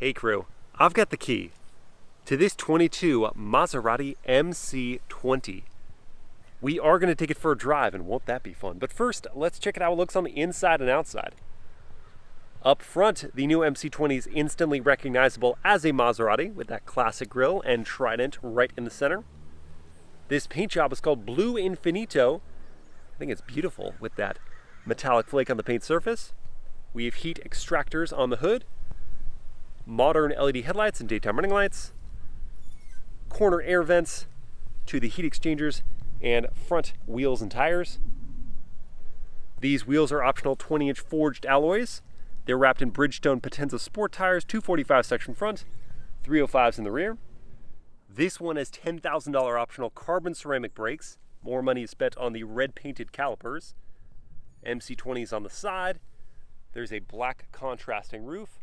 Hey crew, I've got the key to this 22 Maserati MC20. We are going to take it for a drive, and won't that be fun? But first, let's check out how it looks on the inside and outside. Up front, the new MC20 is instantly recognizable as a Maserati with that classic grille and trident right in the center. This paint job is called Blue Infinito. I think it's beautiful with that metallic flake on the paint surface. We have heat extractors on the hood, modern LED headlights and daytime running lights, corner air vents to the heat exchangers, and front wheels and tires. These wheels are optional 20-inch forged alloys. They're wrapped in Bridgestone Potenza Sport tires, 245 section front, 305s in the rear. This one has $10,000 optional carbon ceramic brakes. More money is spent on the red painted calipers. MC20s on the side. There's a black contrasting roof.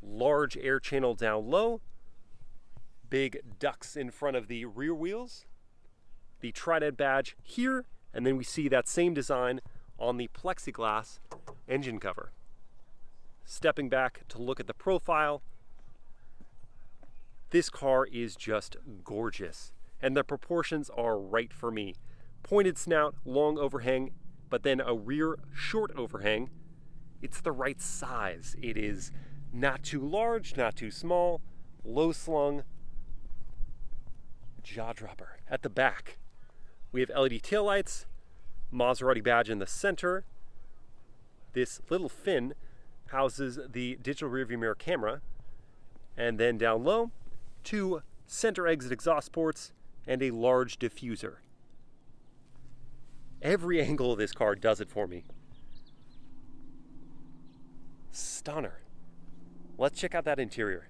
Large air channel down low, big ducts in front of the rear wheels, the Trident badge here, and then we see that same design on the plexiglass engine cover. Stepping back to look at the profile, this car is just gorgeous, and the proportions are right for me. Pointed snout, long overhang, but then a rear short overhang. It's the right size. It is not too large, not too small, low slung, jaw dropper. At the back, we have LED taillights, Maserati badge in the center. This little fin houses the digital rearview mirror camera, and then down low, two center exit exhaust ports and a large diffuser. Every angle of this car does it for me. Stunner. Let's check out that interior.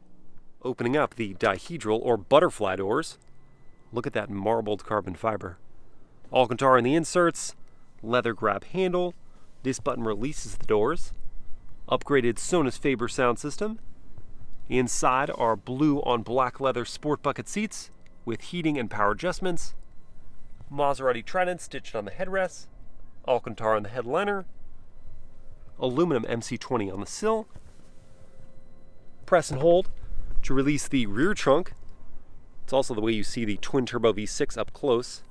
Opening up the dihedral or butterfly doors. Look at that marbled carbon fiber. Alcantara in the inserts, leather grab handle. This button releases the doors. Upgraded Sonus Faber sound system. Inside are blue on black leather sport bucket seats with heating and power adjustments. Maserati Trident stitched on the headrests. Alcantara on the headliner. Aluminum MC20 on the sill. Press and hold to release the rear trunk. It's also the way you see the twin turbo V6 up close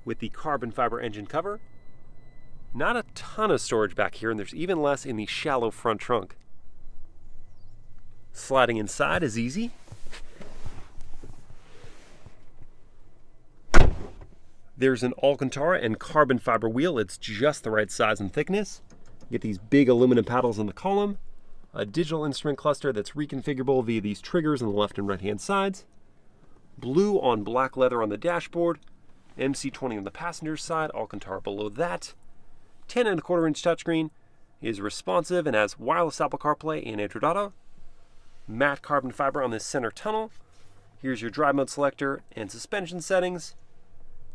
with the carbon fiber engine cover. Not a ton of storage back here, and there's even less in the shallow front trunk. Sliding inside is easy. There's an Alcantara and carbon fiber wheel. It's just the right size and thickness. You get these big aluminum paddles in the column. A digital instrument cluster that's reconfigurable via these triggers on the left and right hand sides. Blue on black leather on the dashboard. MC20 on the passenger side, Alcantara below that. 10.25-inch touchscreen, is responsive and has wireless Apple CarPlay and Android Auto. Matte carbon fiber on this center tunnel. Here's your drive mode selector and suspension settings.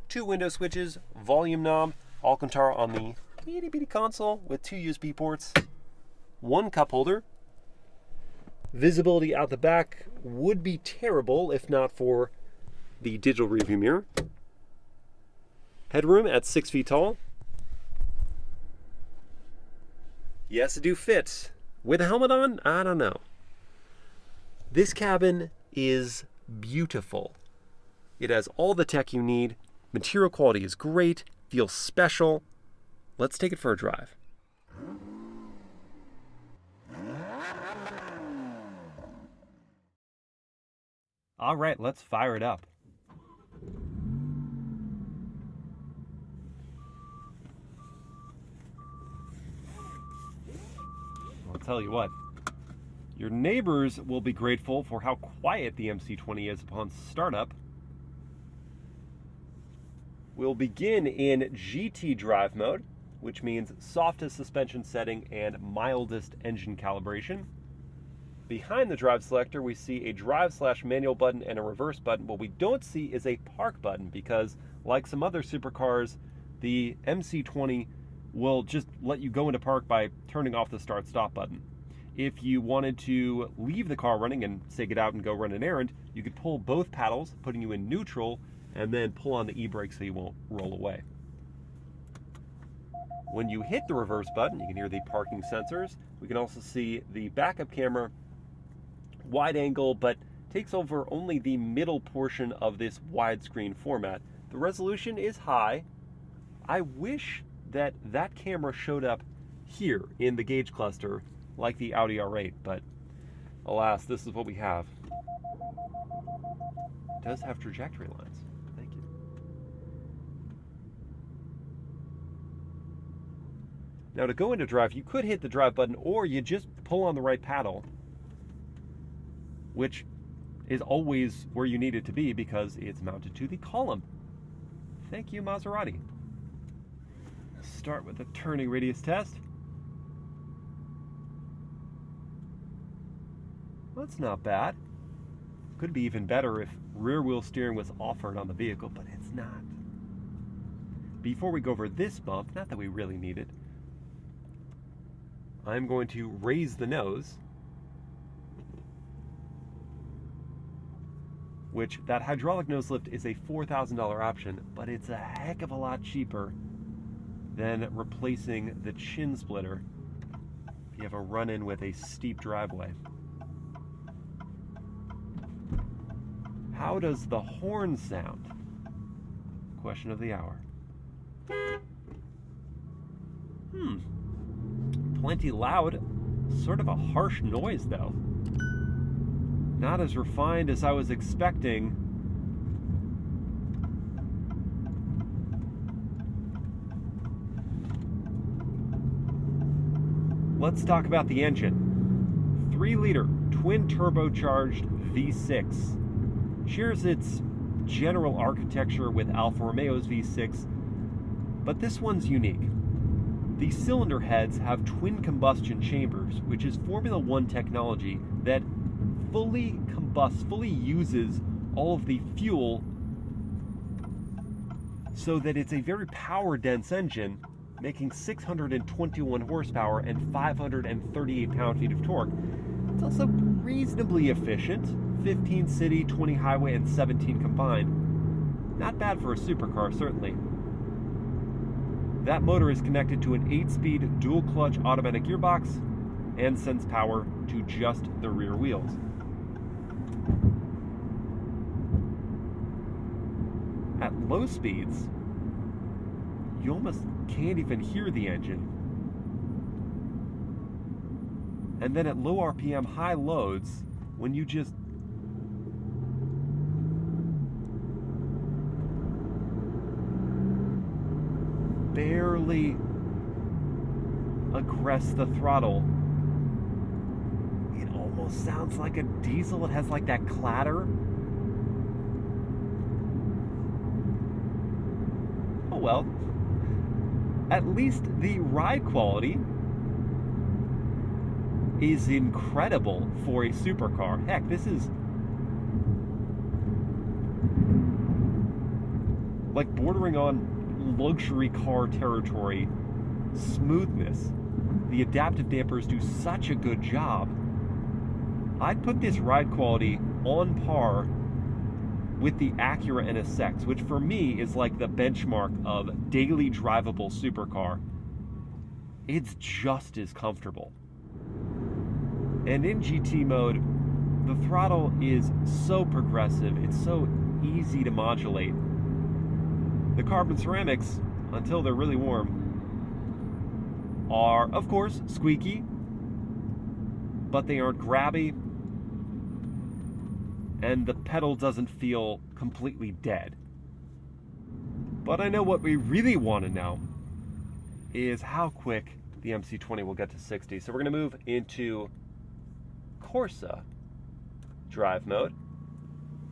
Two window switches, volume knob, Alcantara on the itty bitty console with two USB ports. One cup holder. Visibility out the back would be terrible if not for the digital rearview mirror. Headroom at 6 feet tall. Yes, it do fit. With a helmet on? I don't know. This cabin is beautiful. It has all the tech you need. Material quality is great. Feels special. Let's take it for a drive. All right, let's fire it up. I'll tell you what, your neighbors will be grateful for how quiet the MC20 is upon startup. We'll begin in GT drive mode, which means softest suspension setting and mildest engine calibration. Behind the drive selector, we see a drive/manual button and a reverse button. What we don't see is a park button because, like some other supercars, the MC20 will just let you go into park by turning off the start-stop button. If you wanted to leave the car running and, say, get out and go run an errand, you could pull both paddles, putting you in neutral, and then pull on the e-brake so you won't roll away. When you hit the reverse button, you can hear the parking sensors. We can also see the backup camera wide angle, but takes over only the middle portion of this widescreen format. The resolution is high. I wish that that camera showed up here in the gauge cluster like the Audi R8, but alas, this is what we have. It does have trajectory lines. Thank you. Now to go into drive, you could hit the drive button or you just pull on the right paddle, which is always where you need it to be because it's mounted to the column. Thank you, Maserati. Start with the turning radius test. Well, that's not bad. Could be even better if rear wheel steering was offered on the vehicle, but it's not. Before we go over this bump, not that we really need it, I'm going to raise the nose, which that hydraulic nose lift is a $4,000 option, but it's a heck of a lot cheaper than replacing the chin splitter if you have a run-in with a steep driveway. How does the horn sound? Question of the hour. Plenty loud. Sort of a harsh noise, though. Not as refined as I was expecting. Let's talk about the engine. 3-liter twin turbocharged V6. Shares its general architecture with Alfa Romeo's V6, but this one's unique. The cylinder heads have twin combustion chambers, which is Formula One technology that fully uses all of the fuel so that it's a very power-dense engine, making 621 horsepower and 538 pound-feet of torque. It's also reasonably efficient, 15 city, 20 highway, and 17 combined. Not bad for a supercar, certainly. That motor is connected to an 8-speed dual-clutch automatic gearbox and sends power to just the rear wheels. At low speeds, you almost can't even hear the engine. And then at low RPM, high loads, when you just barely aggress the throttle, it almost sounds like a diesel. It has like that clatter. Oh well. At least the ride quality is incredible for a supercar. Heck, this is like bordering on luxury car territory smoothness. The adaptive dampers do such a good job. I'd put this ride quality on par with the Acura NSX, which for me is like the benchmark of daily drivable supercar. It's just as comfortable. And in GT mode, the throttle is so progressive, it's so easy to modulate. The carbon ceramics, until they're really warm, are, of course, squeaky, but they aren't grabby, and the pedal doesn't feel completely dead. But I know what we really want to know is how quick the MC20 will get to 60. So we're going to move into Corsa drive mode,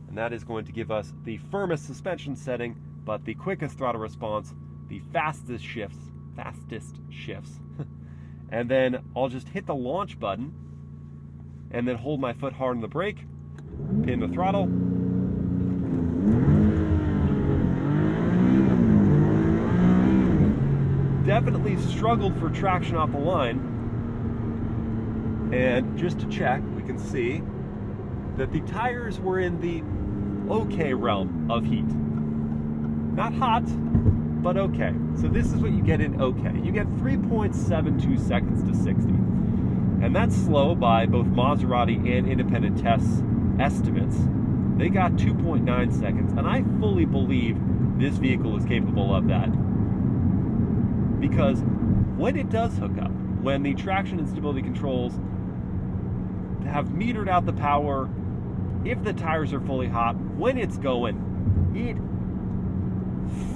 and that is going to give us the firmest suspension setting, but the quickest throttle response, the fastest shifts, and then I'll just hit the launch button and then hold my foot hard on the brake, pin the throttle, definitely struggled for traction off the line, and just to check, we can see that the tires were in the okay realm of heat. Not hot, but okay. So this is what you get in okay. You get 3.72 seconds to 60. And that's slow by both Maserati and independent tests estimates. They got 2.9 seconds, and I fully believe this vehicle is capable of that. Because when it does hook up, when the traction and stability controls have metered out the power, if the tires are fully hot, when it's going, it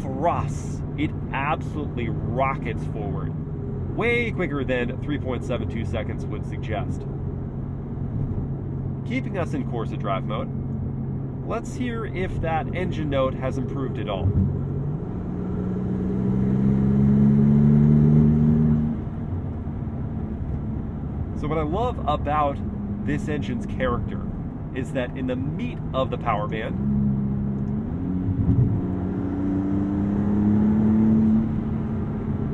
thrusts. It absolutely rockets forward. Way quicker than 3.72 seconds would suggest. Keeping us in Corsa drive mode, let's hear if that engine note has improved at all. So what I love about this engine's character is that in the meat of the power band,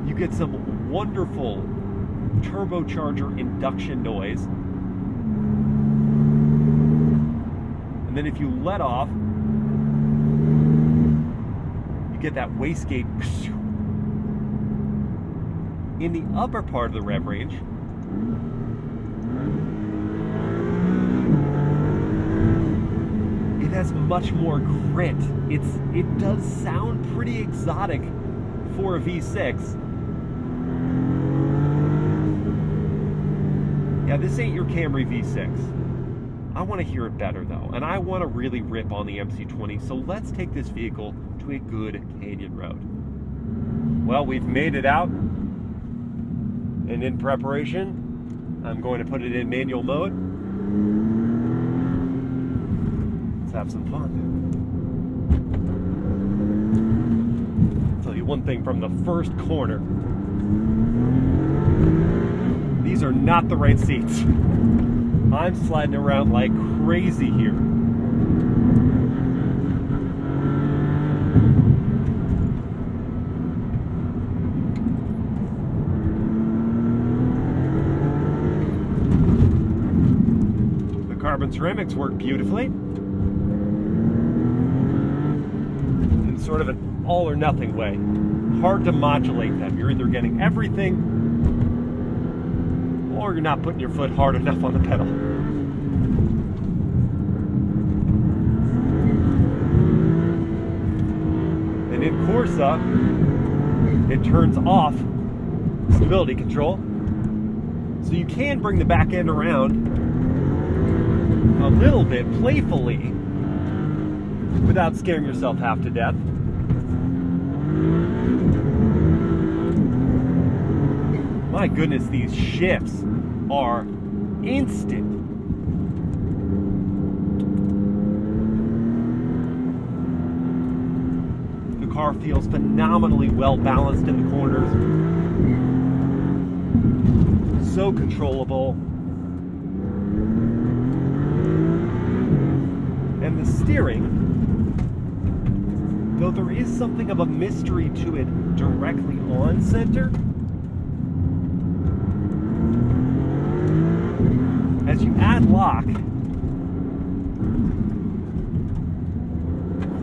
you get some wonderful turbocharger induction noise. And then if you let off, you get that wastegate. In the upper part of the rev range, it has much more grit. It does sound pretty exotic for a V6. Yeah, this ain't your Camry V6. I want to hear it better though, and I want to really rip on the MC20, so let's take this vehicle to a good canyon road. Well, we've made it out, and in preparation, I'm going to put it in manual mode. Let's have some fun. I'll tell you one thing from the first corner. These are not the right seats. I'm sliding around like crazy here. The carbon ceramics work beautifully. In sort of an all or nothing way. Hard to modulate them. You're either getting everything or you're not putting your foot hard enough on the pedal. And in Corsa, it turns off stability control, so you can bring the back end around a little bit playfully without scaring yourself half to death. My goodness, these shifts are instant. The car feels phenomenally well balanced in the corners. So controllable. And the steering, though there is something of a mystery to it directly on center, as you add lock,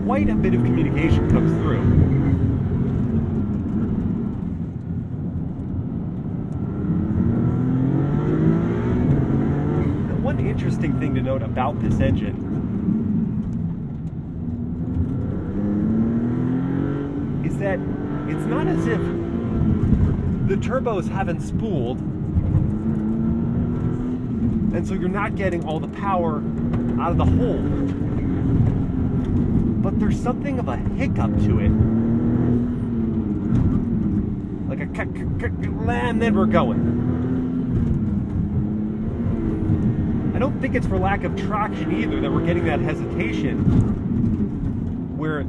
quite a bit of communication comes through. Now, one interesting thing to note about this engine is that it's not as if the turbos haven't spooled, and so you're not getting all the power out of the hole. But there's something of a hiccup to it. Like a and then we're going. I don't think it's for lack of traction either that we're getting that hesitation where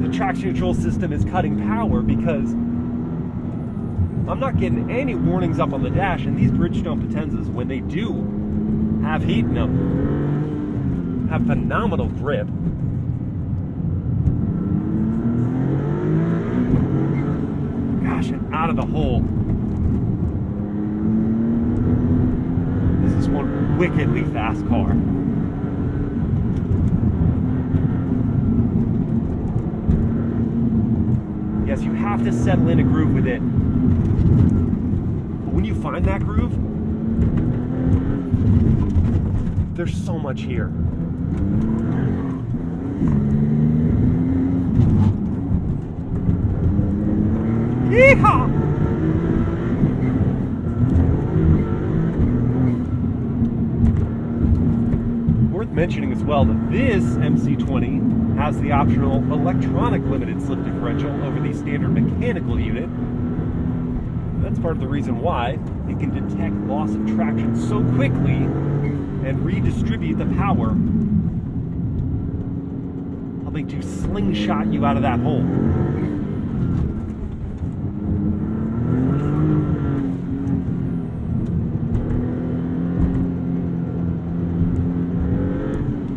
the traction control system is cutting power, because I'm not getting any warnings up on the dash, and these Bridgestone Potenzas, when they do have heat in them, have phenomenal grip. Gosh, and out of the hole. This is one wickedly fast car. Yes, you have to settle in a groove with it. when you find that groove, there's so much here. Yeehaw! Worth mentioning as well that this MC20 has the optional electronic limited slip differential over the standard mechanical unit. That's part of the reason why it can detect loss of traction so quickly and redistribute the power, helping to slingshot you out of that hole.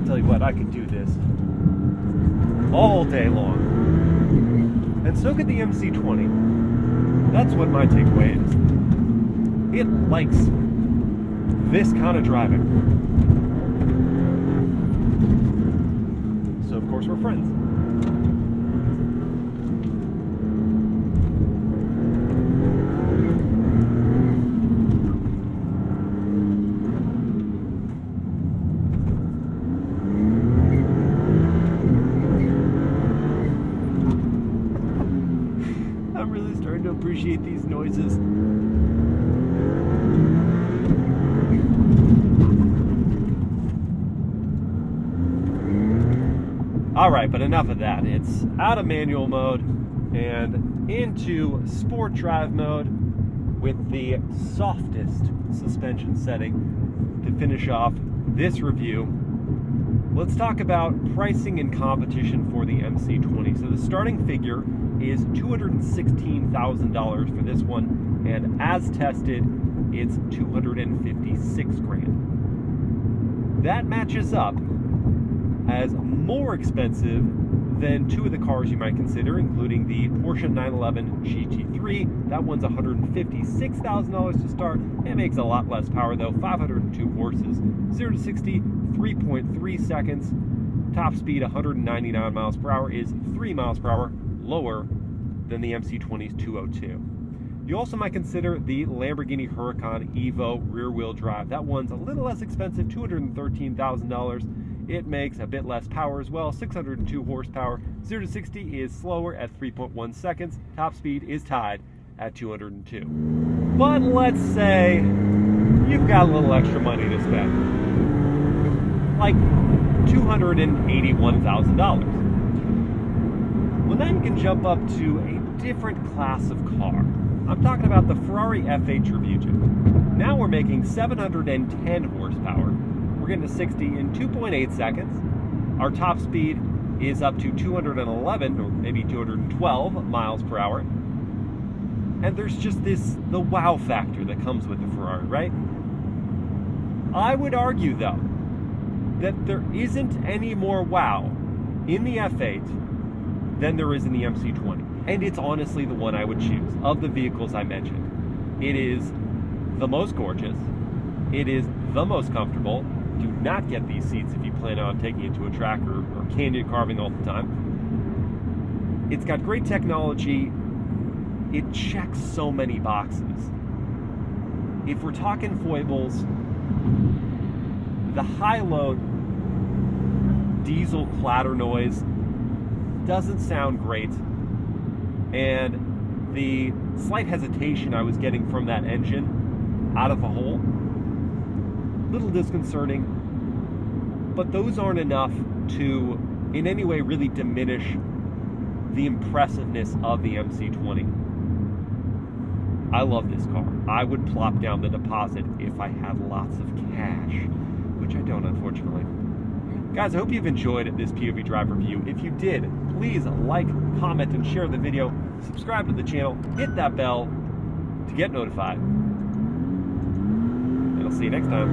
Tell you what, I could do this all day long. And so could the MC20. That's what my takeaway is. It likes this kind of driving. So of course we're friends. I'm really starting to appreciate these noises. Alright, but enough of that. It's out of manual mode and into sport drive mode with the softest suspension setting to finish off this review. Let's talk about pricing and competition for the MC20. So the starting figure is $216,000 for this one, and as tested, it's $256,000. That matches up as more expensive than two of the cars you might consider, including the Porsche 911 GT3. That one's $156,000 to start. It makes a lot less power though, 502 horses. 0 to 60, 3.3 seconds. Top speed 199 miles per hour is 3 miles per hour lower than the MC20's 202. You also might consider the Lamborghini Huracan Evo rear-wheel drive. That one's a little less expensive, $213,000. It makes a bit less power as well, 602 horsepower. 0 to 60 is slower at 3.1 seconds. Top speed is tied at 202. But let's say you've got a little extra money to spend, like $281,000. Well, then you can jump up to a different class of car. I'm talking about the Ferrari F8 Tributo. Now we're making 710 horsepower. We're getting to 60 in 2.8 seconds. Our top speed is up to 211 or maybe 212 miles per hour. And there's just the wow factor that comes with the Ferrari, right? I would argue, though, that there isn't any more wow in the F8 than there is in the MC20. And it's honestly the one I would choose of the vehicles I mentioned. It is the most gorgeous. It is the most comfortable. Do not get these seats if you plan on taking it to a track or canyon carving all the time. It's got great technology. It checks so many boxes. If we're talking foibles, the high-load diesel clatter noise doesn't sound great, and the slight hesitation I was getting from that engine out of a hole, little disconcerting, but those aren't enough to in any way really diminish the impressiveness of the MC20. I love this car. I would plop down the deposit if I had lots of cash, which I don't, unfortunately. Guys, I hope you've enjoyed this POV Drive review. If you did, please like, comment, and share the video. Subscribe to the channel. Hit that bell to get notified. And I'll see you next time.